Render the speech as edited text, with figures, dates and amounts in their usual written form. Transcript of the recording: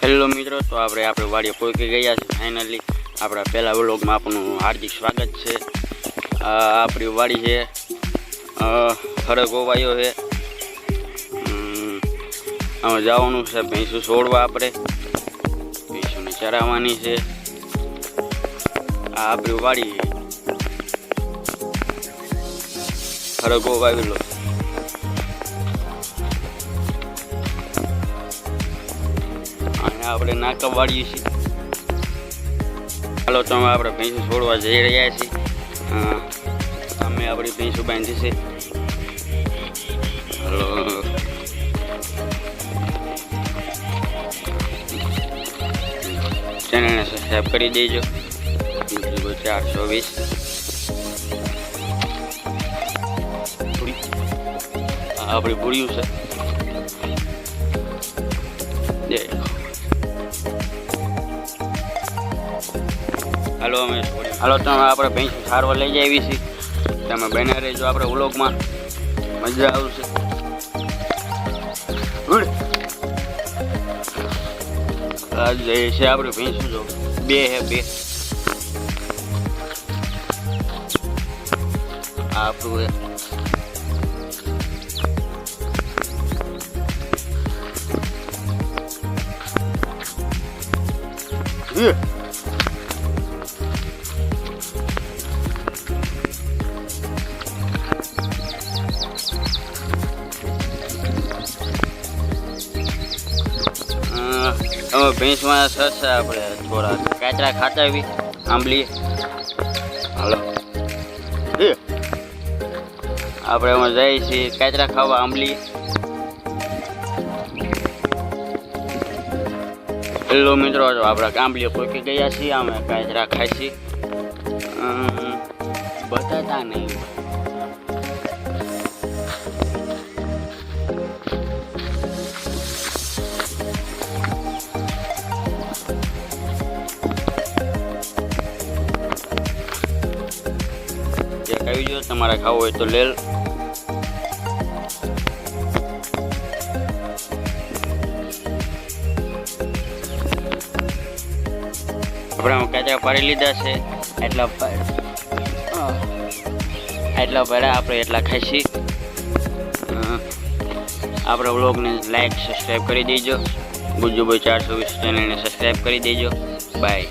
Hello મિત્રો, તો આપણે વાડીએ પહોંચી ગયા છે ફાઇનલી. આપણા પહેલા વ્લોગમાં આપનું હાર્દિક સ્વાગત છે. આપણી વાડી છે, ખડગોવાયો છે. આમાં જવાનું છે ભેંસું છોડવા. આપણે ભેંસુને ચરાવવાની છે. આ આપણી વાડી છે, ખડગોવાયેલો. આપણે નાકા વાળીએ છીએ. ચાલો તો આપણે ભેંસું છોડવા જઈ રહ્યા છીએ. અમે આપણી ભેંસું બાંધી છે. હલો, ચેનલને સબસ્ક્રાઈબ કરી દેજો. 420 આપણી પૂર્યું છે. હાલો તમે આપણે ભેંસું સારવાર લઈ જાય એવી છીએ. તમે બના રહેજો આપણે વ્લોગમાં, મજા આવશે. આજે છે આપણે ભેંસું જો બે આપણું અમે ભેંસમાં સરસ આપણે થોડા કાચરા ખાતા આવી આંબલી. હાલો આપણે એમાં જઈએ છીએ કાચરા ખાવા આંબલી. હેલો મિત્રો, આપણે આંબલીઓ પોકી ગયા છીએ. અમે કાચરા ખાઈ છીએ. બતાતા નહીં. આવી જો, તમારે ખાવું હોય તો લેલ. આપણે કાચા પાડી લીધા છે. એટલા ભરા આપણે એટલા ખાઈશી. આપણા વ્લોગને લાઈક સબસ્ક્રાઈબ કરી દેજો. ગુજ્જુભાઈ 420 ચેનલને સબસ્ક્રાઈબ કરી દેજો. બાય.